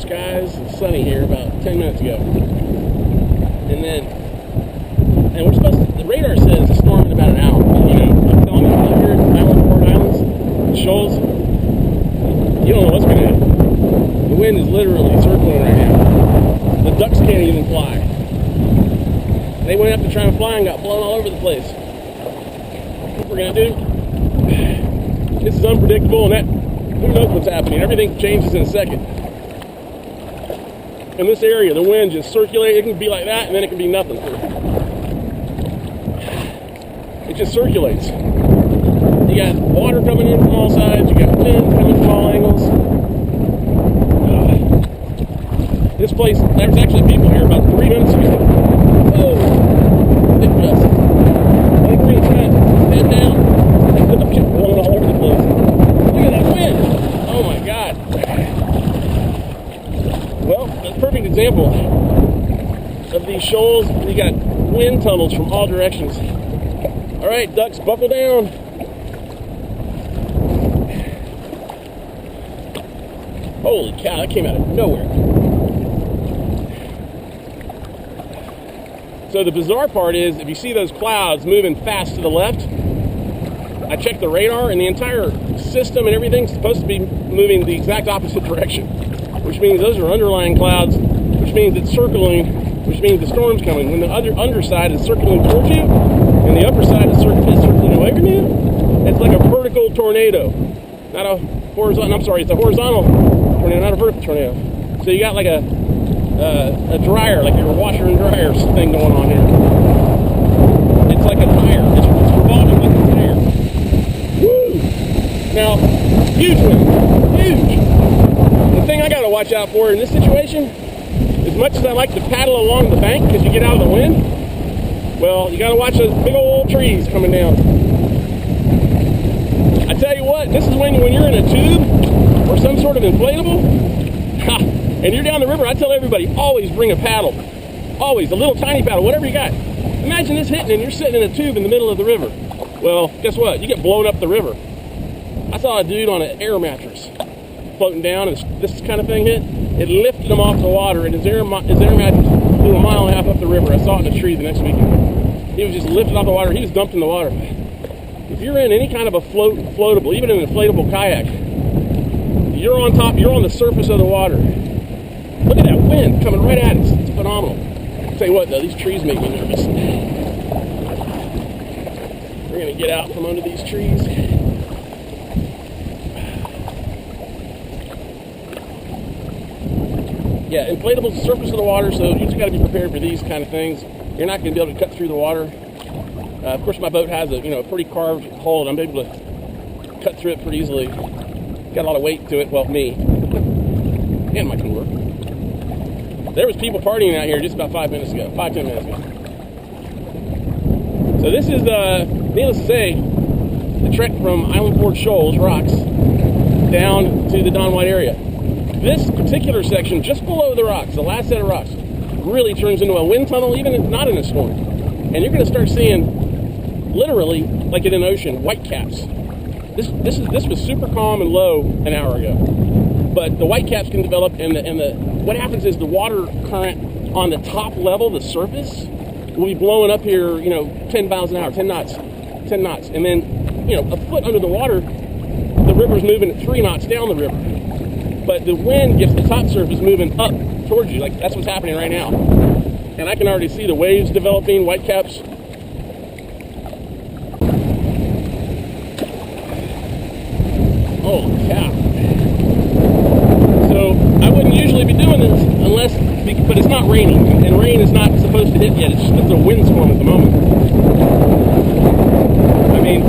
skies and sunny here about 10 minutes ago. And we're supposed to, the radar says a storm in about an hour. You know, I'm telling you, out here in Island Islands, the shoals, you don't know what's going to happen. The wind is literally circling right now. The ducks can't even fly. They went up to try and fly and got blown all over the place. What we're going to do, this is unpredictable, and that, who knows what's happening. Everything changes in a second. In this area, the wind just circulates. It can be like that, and then it can be nothing. It just circulates. You got water coming in from all sides. You got wind coming from all angles. This place, there was actually people here about 3 minutes ago. Oh, big gust. I think we're going to try and head down. It kept blowing all over the place. Look at that wind. Oh my God. Well, that's a perfect example of these shoals. You got wind tunnels from all directions. All right, ducks, buckle down. Holy cow, that came out of nowhere. So the bizarre part is, if you see those clouds moving fast to the left, I checked the radar, and the entire system and everything's supposed to be moving the exact opposite direction, which means those are underlying clouds, which means it's circling, which means the storm's coming. When the underside is circling towards you, and the upper side is circling away from you, it's like a vertical tornado. Not a horizontal, I'm sorry, it's a horizontal tornado, not a vertical tornado. So you got like a dryer, like your washer and dryer thing going on here. It's like a tire. It's revolving like a tire. Woo! Now, huge wind. Huge. The thing I got to watch out for in this situation, as much as I like to paddle along the bank because you get out of the wind, well, you got to watch those big old trees coming down. I tell you what, this is when you're in a tube or some sort of inflatable, and you're down the river, I tell everybody, always bring a paddle. Always, a little tiny paddle, whatever you got. Imagine this hitting and you're sitting in a tube in the middle of the river. Well, guess what? You get blown up the river. I saw a dude on an air mattress floating down, and this kind of thing hit. It lifted him off the water, and his air mattress flew a mile and a half up the river. I saw it in a tree the next weekend. He was just lifted off the water. He was dumped in the water. If you're in any kind of a floatable, even an inflatable kayak, you're on top, you're on the surface of the water. Look at that wind coming right at us. It's phenomenal. I'll tell you what, though, these trees make me nervous. We're going to get out from under these trees. Yeah, inflatables, the surface of the water, so you just got to be prepared for these kind of things. You're not going to be able to cut through the water. Of course, my boat has a pretty carved hull, and I'm able to cut through it pretty easily. Got a lot of weight to it, well, me. And my cooler. There was people partying out here just about 10 minutes ago. So this is, needless to say, the trek from Island Ford Shoals, rocks, down to the Don White area. This particular section, just below the rocks, the last set of rocks, really turns into a wind tunnel, even not in a storm. And you're going to start seeing, literally, like in an ocean, white caps. This was super calm and low an hour ago. But the white caps can develop, and what happens is the water current on the top level, the surface, will be blowing up here, 10 miles an hour, 10 knots. And then, a foot under the water, the river's moving at 3 knots down the river. But the wind gets the top surface moving up towards you, like that's what's happening right now. And I can already see the waves developing, white caps. Oh, cow. So I wouldn't usually be doing this but it's not raining, and rain is not supposed to hit yet. It's a windstorm at the moment. I mean,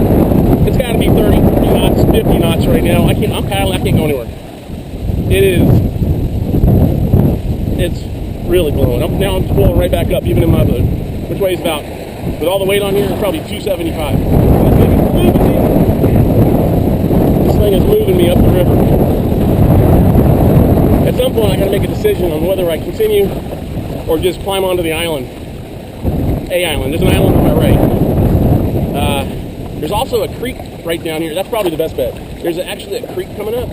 it's got to be 30 knots, 50 knots right now. I'm paddling, I can't go anywhere. It's really blowing. I'm pulling right back up, even in my boat, which weighs about, with all the weight on here, probably 275. This thing is moving me up the river. At some point, I got to make a decision on whether I continue or just climb onto the island. Island. There's an island on my right. There's also a creek right down here. That's probably the best bet. There's actually a creek coming up.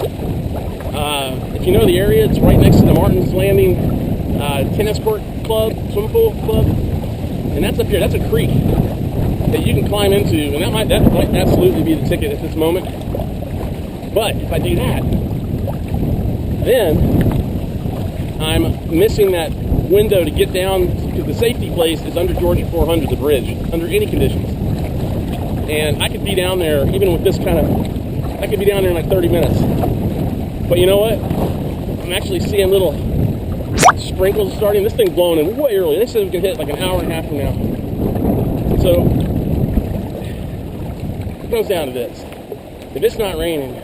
If you know the area, it's right next to the Martin's Landing tennis court club, swimming pool club, and that's up here. That's a creek that you can climb into, and that might absolutely be the ticket at this moment. But if I do that, then I'm missing that window to get down, because the safety place is under Georgia 400, the bridge, under any conditions. And I could be down there, even with this kind of, I could be down there in like 30 minutes. But you know what? I'm actually seeing little sprinkles starting. This thing's blowing in way early. They said we can hit like an hour and a half from now. So, it comes down to this. If it's not raining,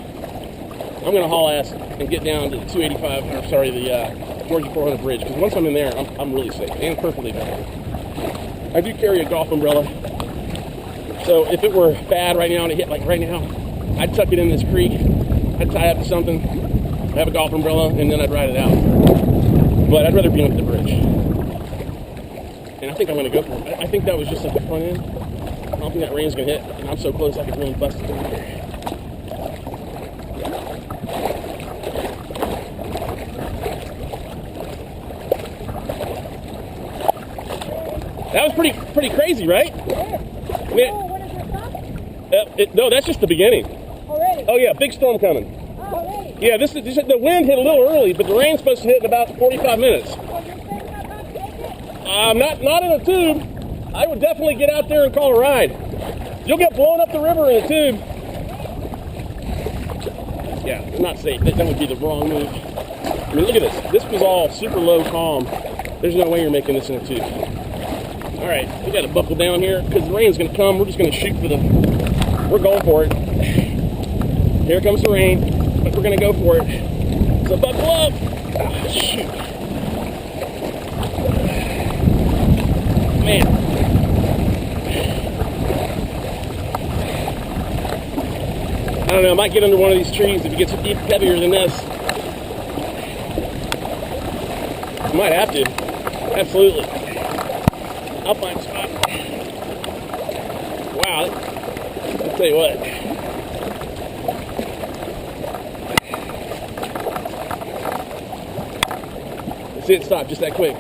I'm going to haul ass and get down to the 285, or sorry, the Georgia 400 bridge, because once I'm in there, I'm really safe and perfectly fine. I do carry a golf umbrella, so if it were bad right now and it hit like right now, I'd tuck it in this creek, I'd tie up to something, have a golf umbrella, and then I'd ride it out. But I'd rather be under the bridge. And I think I'm going to go for it. I think that was just like the front end. I don't think that rain's going to hit, and I'm so close I could really bust it through here. That was pretty crazy, right? Yeah. I mean, When is it stopping? no, that's just the beginning. Already? Oh yeah, big storm coming. Already? Yeah, the wind hit a little early, but the rain's supposed to hit in about 45 minutes. So you're thinking about taking it? Not in a tube. I would definitely get out there and call a ride. You'll get blown up the river in a tube. Yeah, not safe. That would be the wrong move. I mean, look at this. This was all super low calm. There's no way you're making this in a tube. All right, we got to buckle down here because the rain's going to come. We're just going to shoot for we're going for it. Here comes the rain, but we're going to go for it. So buckle up. Oh, shoot. Man. I don't know, I might get under one of these trees if it gets even heavier than this. I might have to. Absolutely. I'll find a spot. Wow. I'll tell you what. See it stop just that quick.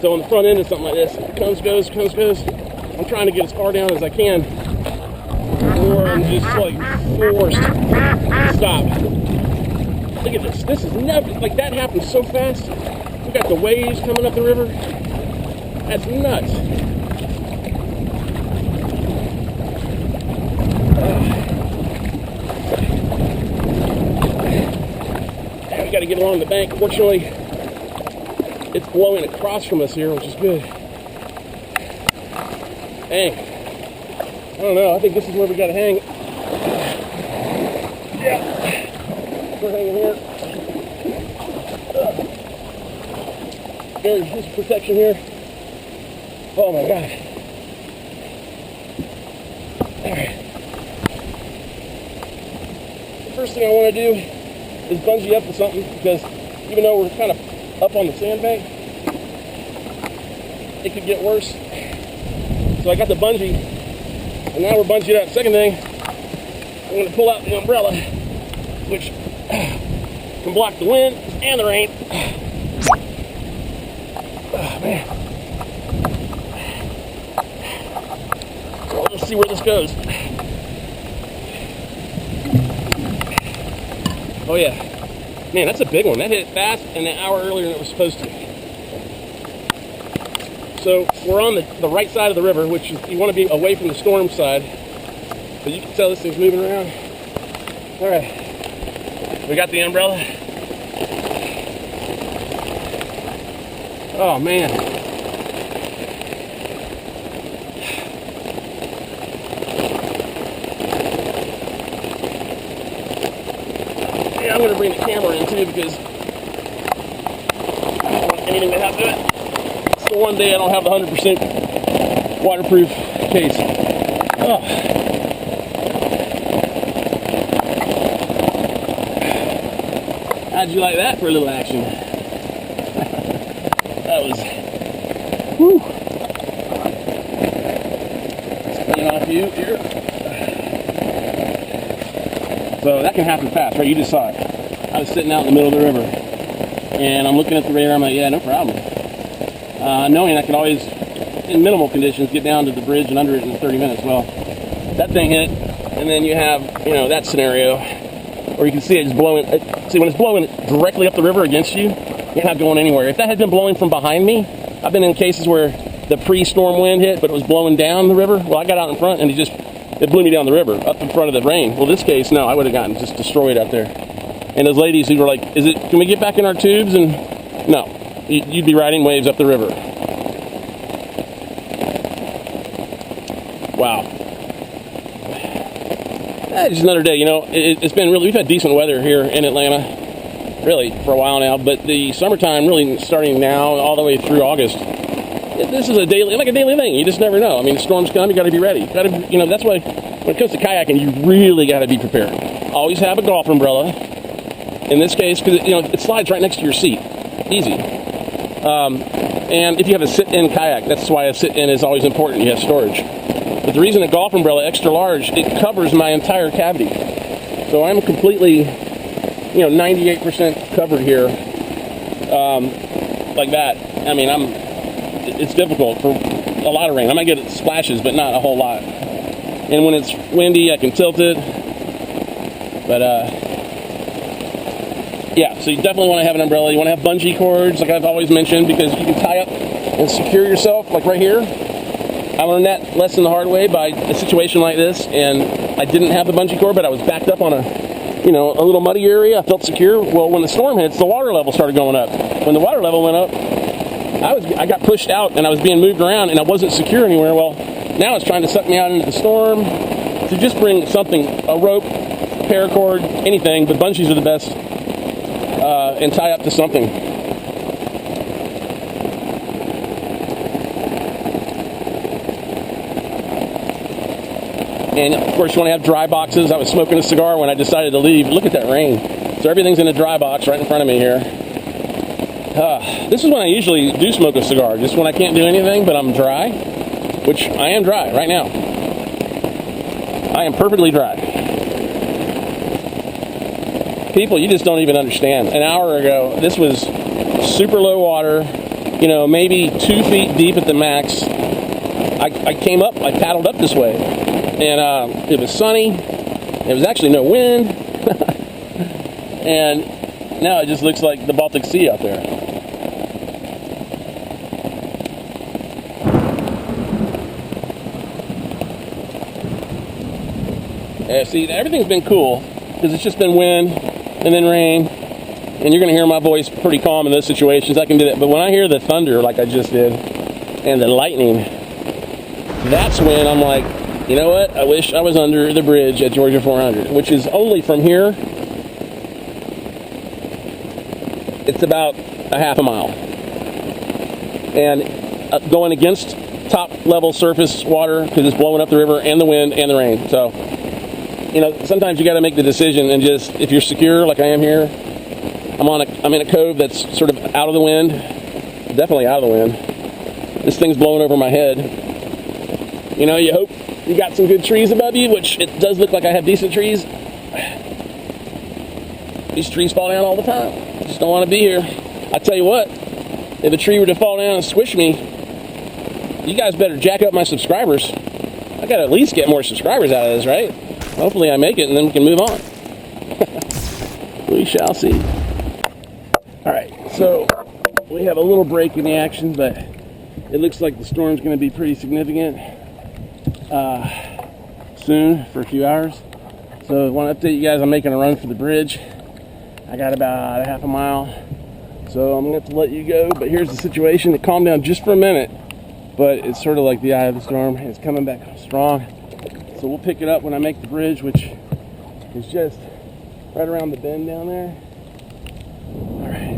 So on the front end of something like this, comes, goes. I'm trying to get as far down as I can. Or I'm just like forced to stop. Look at this. This is never, like that happens so fast. We got the waves coming up the river. That's nuts. We got to get along the bank. Fortunately, it's blowing across from us here, which is good. Dang. I don't know. I think this is where we got to hang. Yeah. We're hanging here. There's protection here. Oh my God. Alright. The first thing I want to do is bungee up to something, because even though we're kind of up on the sandbank, it could get worse. So I got the bungee, and now we're bungeed up. Second thing, I'm going to pull out the umbrella, which can block the wind and the rain. Oh man. So let's see where this goes. Oh yeah. Man, that's a big one. That hit fast and an hour earlier than it was supposed to. So we're on the right side of the river, which is, you want to be away from the storm side. But you can tell this thing's moving around. All right. We got the umbrella. Oh man. Yeah, I'm going to bring the camera in too, because I don't want anything to happen to it. It's the one day I don't have the 100% waterproof case. Oh. How'd you like that for a little action? That was, whew. Let's clean off you here. So that can happen fast, right? You just saw it. I I was sitting out in the middle of the river, and I'm looking at the radar. I'm like, yeah, no problem. Knowing I could always, in minimal conditions, get down to the bridge and under it in 30 minutes. Well, that thing hit, and then you have, that scenario where you can see it just blowing. See, when it's blowing directly up the river against you, you're not going anywhere. If that had been blowing from behind me, I've been in cases where the pre-storm wind hit, but it was blowing down the river. Well, I got out in front, and it blew me down the river, up in front of the rain. Well, this case, no, I would have gotten just destroyed out there. And those ladies who were like, can we get back in our tubes? And no, you'd be riding waves up the river. Wow. Just another day, it's been really, we've had decent weather here in Atlanta, really, for a while now, but the summertime really starting now all the way through August. This is like a daily thing. You just never know. I mean, the storms come, you got to be ready. That's why when it comes to kayaking, you really got to be prepared. Always have a golf umbrella. In this case, because it slides right next to your seat, easy. And if you have a sit-in kayak, that's why a sit-in is always important. You have storage. But the reason a golf umbrella extra large, it covers my entire cavity. So I'm completely, 98% covered here, like that. I mean, it's difficult for a lot of rain. I might get splashes, but not a whole lot. And when it's windy, I can tilt it. But, yeah, so you definitely want to have an umbrella. You want to have bungee cords, like I've always mentioned, because you can tie up and secure yourself, like right here. I learned that lesson the hard way by a situation like this, and I didn't have the bungee cord, but I was backed up on a little muddy area. I felt secure. Well, when the storm hits, the water level started going up. When the water level went up, I got pushed out, and I was being moved around, and I wasn't secure anywhere. Well, now it's trying to suck me out into the storm. So just bring something, a rope, paracord, anything, but bungees are the best, and tie up to something. And of course, you want to have dry boxes. I was smoking a cigar when I decided to leave. Look at that rain. So everything's in a dry box right in front of me here. This is when I usually do smoke a cigar, just when I can't do anything, but I'm dry, which I am dry right now. I am perfectly dry. People, you just don't even understand. An hour ago, this was super low water, maybe 2 feet deep at the max. I came up, I paddled up this way, and it was sunny. There was actually no wind. And now it just looks like the Baltic Sea out there. Yeah, see, everything's been cool because it's just been wind and then rain, and you're going to hear my voice pretty calm in those situations. I can do that, but when I hear the thunder like I just did and the lightning, that's when I'm like, you know what? I wish I was under the bridge at Georgia 400, which is only from here. It's about a half a mile, and going against top level surface water because it's blowing up the river and the wind and the rain. So, sometimes you got to make the decision and just, if you're secure like I am here, I'm in a cove that's sort of out of the wind, definitely out of the wind. This thing's blowing over my head. You hope you got some good trees above you, which it does look like I have decent trees. These trees fall down all the time. I just don't want to be here. I tell you what, if a tree were to fall down and squish me, you guys better jack up my subscribers. I got to at least get more subscribers out of this, right? Hopefully I make it, and then we can move on. We shall see. All right, so we have a little break in the action, but it looks like the storm's going to be pretty significant soon for a few hours. So I want to update you guys. I'm making a run for the bridge. I got about a half a mile, so I'm going to have to let you go. But here's the situation. It calmed down just for a minute, but it's sort of like the eye of the storm. It's coming back strong. So we'll pick it up when I make the bridge, which is just right around the bend down there. All right.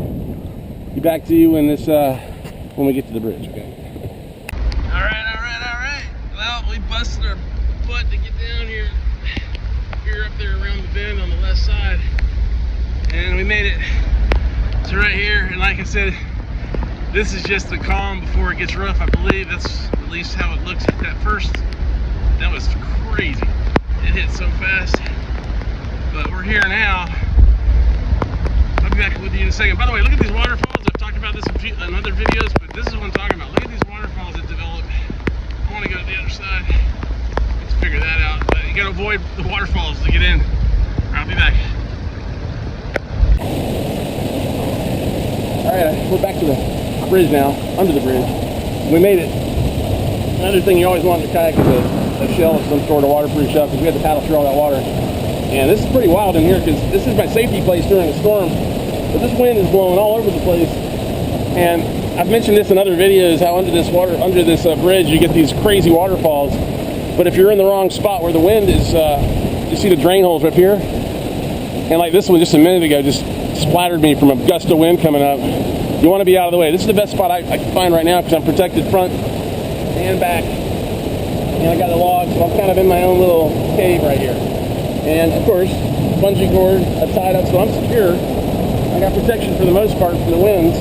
Be back to you when we get to the bridge, okay? All right. Well, we busted our butt to get down here. We're up there around the bend on the left side, and we made it to right here. And like I said, this is just the calm before it gets rough. I believe that's at least how it looks at that first. That was crazy. It hit so fast, but we're here now. be back with you in a second. By the way, look at these waterfalls. I've talked about this in other videos, but this is what I'm talking about. Look at these waterfalls that develop. I want to go to the other side. Let's figure that out. But you got to avoid the waterfalls to get in. I'll be back. Alright, we're back to the bridge now, under the bridge. We made it. Another thing you always want in a kayak is a shell of some sort of waterproof stuff, because we had to paddle through all that water. And this is pretty wild in here, because this is my safety place during a storm. But this wind is blowing all over the place. And I've mentioned this in other videos, how under this bridge you get these crazy waterfalls. But if you're in the wrong spot where the wind is, you see the drain holes up here? And like this one just a minute ago just splattered me from a gust of wind coming up. You want to be out of the way. This is the best spot I can find right now, because I'm protected front and back. And I got a log, so I'm kind of in my own little cave right here. And of course, bungee cord tied up, so I'm secure. I got protection for the most part from the winds.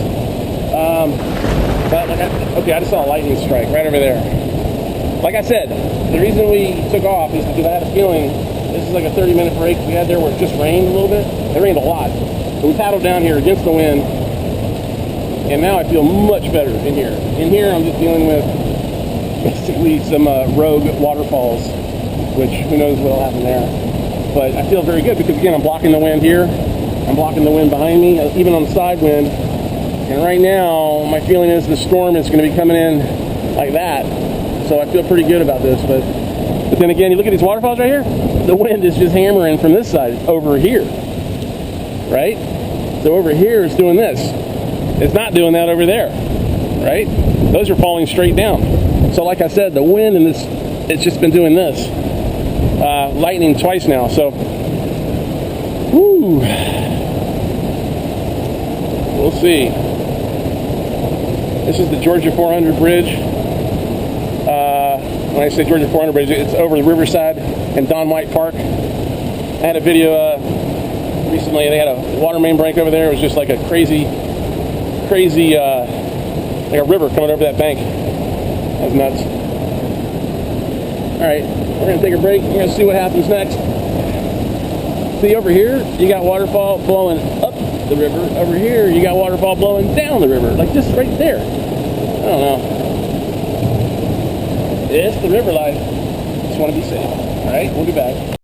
But okay, I just saw a lightning strike right over there. Like I said, the reason we took off is because I had a feeling this is like a 30-minute break we had there where it just rained a little bit. It rained a lot. But we paddled down here against the wind, and now I feel much better in here. In here, I'm just dealing with basically some rogue waterfalls, which who knows what will happen there. But I feel very good because, again, I'm blocking the wind here. I'm blocking the wind behind me, even on the side wind. And right now, my feeling is the storm is going to be coming in like that. So I feel pretty good about this. But then again, you look at these waterfalls right here. The wind is just hammering from this side over here. Right? So over here is doing this. It's not doing that over there. Right? Those are falling straight down. So like I said, the wind in this, it's just been doing this. Lightning twice now. So, whoo. We'll see. This is the Georgia 400 bridge. When I say Georgia 400 bridge, it's over the riverside in Don White Park. I had a video recently. They had a water main break over there. It was just like a crazy, like a river coming over that bank. That was nuts. All right, we're gonna take a break. We're gonna see what happens next. See, over here, you got waterfall blowing up the river. Over here, you got waterfall blowing down the river, like just right there. I don't know. It's the river life. Just want to be safe. All right, we'll be back.